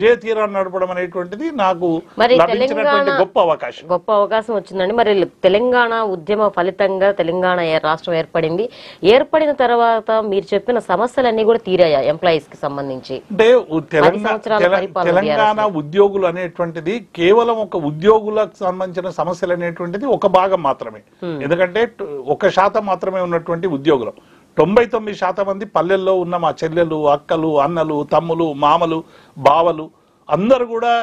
తీరాన్ని నడపడం అనేటువంటిది నాకు లభించినటువంటి గొప్ప అవకాశం వచ్చిందండి. మరి తెలంగాణ ఉద్యమ ఫలితంగా తెలంగాణ రాష్ట్రం ఏర్పడింది. ఏర్పడిన తర్వాత మీరు చెప్పిన సమస్యలన్నీ కూడా తీరాయా ఎంప్లాయీస్ కి సంబంధించి? అంటే తెలంగాణ ఉద్యోగులు అనేటువంటిది కేవలం ఒక ఉద్యోగులకు సంబంధించిన సమస్యలు అనేటువంటిది ఒక భాగం మాత్రమే. ఎందుకంటే 1% మాత్రమే ఉన్నటువంటి ఉద్యోగులు. 99% మంది పల్లెల్లో ఉన్న మా చెల్లెలు, అక్కలు, అన్నలు, తమ్ములు, మామలు, బావలు అందరూ కూడా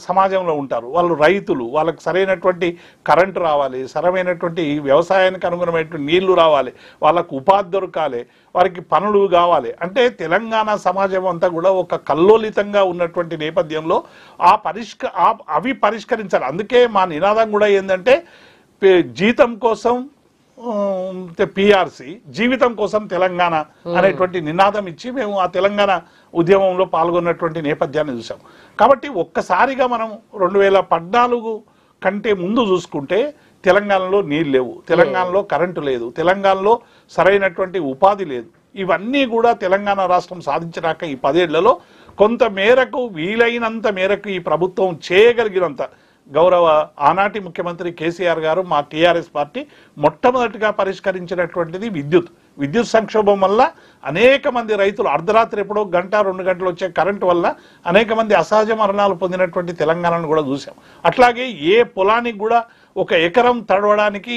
సమాజంలో ఉంటారు. వాళ్ళు రైతులు, వాళ్ళకి సరైనటువంటి కరెంటు రావాలి, సరైనటువంటి వ్యవసాయానికి అనుగుణమైనటువంటి నీళ్లు రావాలి, వాళ్ళకు ఉపాధి దొరకాలి, వారికి పనులు కావాలి. అంటే తెలంగాణ సమాజం అంతా కూడా ఒక కల్లోలితంగా ఉన్నటువంటి నేపథ్యంలో అవి పరిష్కరించాలి. అందుకే మా నినాదం కూడా ఏంటంటే జీతం కోసం పిఆర్సి, జీవితం కోసం తెలంగాణ అనేటువంటి నినాదం ఇచ్చి మేము ఆ తెలంగాణ ఉద్యమంలో పాల్గొన్నటువంటి నేపథ్యాన్ని చూసాం. కాబట్టి ఒక్కసారిగా మనం 2014 కంటే ముందు చూసుకుంటే తెలంగాణలో నీళ్ళు లేవు, తెలంగాణలో కరెంటు లేదు, తెలంగాణలో సరైనటువంటి ఉపాధి లేదు. ఇవన్నీ కూడా తెలంగాణ రాష్ట్రం సాధించినాక ఈ 10 ఏళ్లలో కొంత మేరకు వీలైనంత మేరకు ఈ ప్రభుత్వం చేయగలిగినంత గౌరవ ఆనాటి ముఖ్యమంత్రి కేసీఆర్ గారు, మా టీఆర్ఎస్ పార్టీ మొట్టమొదటిగా పరిష్కరించినటువంటిది విద్యుత్ సంక్షోభం వల్ల అనేక మంది రైతులు అర్ధరాత్రి ఎప్పుడో 1-2 గంటలు వచ్చే కరెంటు వల్ల అనేక మంది అసహజ మరణాలు పొందినటువంటి తెలంగాణను కూడా చూసాం. అట్లాగే ఏ పొలానికి కూడా 1 ఎకరం తడవడానికి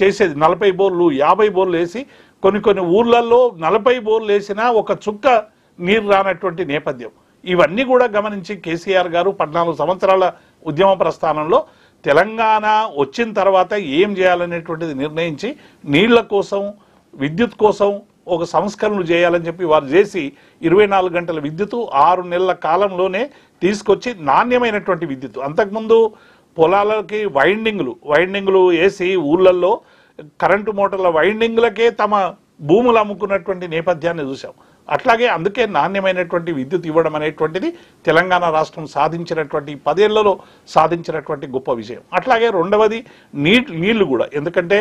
చేసేది 40 బోర్లు 50 బోర్లు వేసి కొన్ని ఊర్లలో 40 బోర్లు వేసినా ఒక చుక్క నీరు రానటువంటి నేపథ్యం. ఇవన్నీ కూడా గమనించి కేసీఆర్ గారు 14 సంవత్సరాల ఉద్యమ ప్రస్థానంలో తెలంగాణ వచ్చిన తర్వాత ఏం చేయాలనేటువంటిది నిర్ణయించి నీళ్ల కోసం, విద్యుత్ కోసం ఒక సంస్కరణలు చేయాలని చెప్పి వారు చేసి 24 గంటల విద్యుత్ 6 నెలల కాలంలోనే తీసుకొచ్చి నాణ్యమైనటువంటి విద్యుత్. అంతకుముందు పొలాలకి వైండింగ్లు వేసి ఊళ్ళల్లో కరెంటు మోటార్ల వైండింగ్లకే తమ భూములు అమ్ముకున్నటువంటి నేపథ్యాన్ని చూసాం. అట్లాగే అందుకే నాణ్యమైనటువంటి విద్యుత్ ఇవ్వడం అనేటువంటిది తెలంగాణ రాష్ట్రం సాధించినటువంటి 10 ఏళ్లలో సాధించినటువంటి గొప్ప విషయం. అట్లాగే రెండవది నీళ్లు కూడా. ఎందుకంటే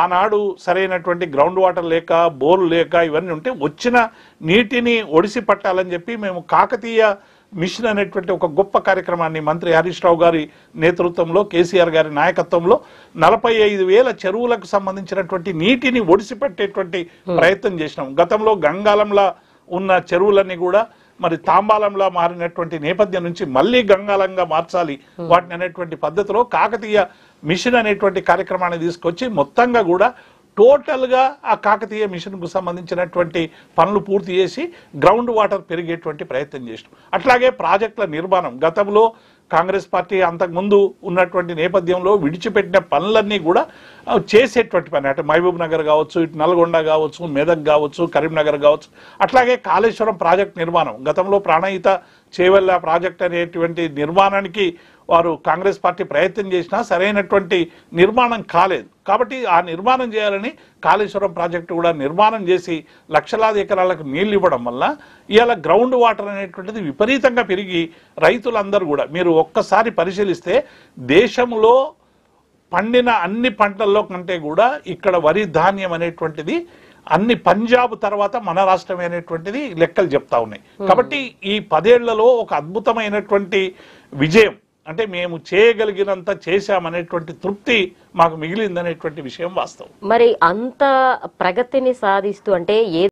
ఆనాడు సరైనటువంటి గ్రౌండ్ వాటర్ లేక, బోర్లు లేక ఇవన్నీ ఉంటే వచ్చిన నీటిని ఒడిసి పట్టాలని చెప్పి మేము కాకతీయ మిషన్ అనేటువంటి ఒక గొప్ప కార్యక్రమాన్ని మంత్రి హరీష్ రావు గారి నేతృత్వంలో, కేసీఆర్ గారి నాయకత్వంలో 45,000 చెరువులకు సంబంధించినటువంటి నీటిని ఒడిసిపెట్టేటువంటి ప్రయత్నం చేసినాం. గతంలో గంగాలంలా ఉన్న చెరువులన్నీ కూడా మరి తాంబాలంలా మారినటువంటి నేపథ్యం నుంచి మళ్ళీ గంగాలంగా మార్చాలి వాటిని అనేటువంటి పద్ధతిలో కాకతీయ మిషన్ అనేటువంటి కార్యక్రమాన్ని తీసుకొచ్చి మొత్తంగా కూడా టోటల్గా ఆ కాకతీయ మిషన్కు సంబంధించినటువంటి పనులు పూర్తి చేసి గ్రౌండ్ వాటర్ పెరిగేటువంటి ప్రయత్నం చేసినాం. అట్లాగే ప్రాజెక్టుల నిర్మాణం గతంలో కాంగ్రెస్ పార్టీ అంతకుముందు ఉన్నటువంటి నేపథ్యంలో విడిచిపెట్టిన పనులన్నీ కూడా చేసేటువంటి పని. అటు మహబూబ్ నగర్ కావచ్చు, ఇటు నల్గొండ కావచ్చు, మెదక్ కావచ్చు, కరీంనగర్ కావచ్చు. అట్లాగే కాళేశ్వరం ప్రాజెక్ట్ నిర్మాణం గతంలో ప్రాణహిత చేవెళ్ళ ప్రాజెక్ట్ అనేటువంటి నిర్మాణానికి వారు కాంగ్రెస్ పార్టీ ప్రయత్నం చేసినా సరైనటువంటి నిర్మాణం కాలేదు. కాబట్టి ఆ నిర్మాణం చేయాలని కాళేశ్వరం ప్రాజెక్టు కూడా నిర్మాణం చేసి లక్షలాది ఎకరాలకు నీళ్లు ఇవ్వడం వల్ల ఇవాళ గ్రౌండ్ వాటర్ అనేటువంటిది విపరీతంగా పెరిగి రైతులందరూ కూడా మీరు ఒక్కసారి పరిశీలిస్తే దేశంలో పండిన అన్ని పంటల్లో కంటే కూడా ఇక్కడ వరి ధాన్యం అనేటువంటిది అన్ని పంజాబ్ తర్వాత మన రాష్ట్రమే అనేటువంటిది లెక్కలు చెప్తా ఉన్నాయి. కాబట్టి ఈ 10 ఏళ్లలో ఒక అద్భుతమైనటువంటి విజయం, అంటే మేము చేయగలిగినంత చేశామనేటువంటి తృప్తి మాకు మిగిలిందనేటువంటి విషయం వాస్తవం. మరి అంత ప్రగతిని సాధిస్తూ అంటే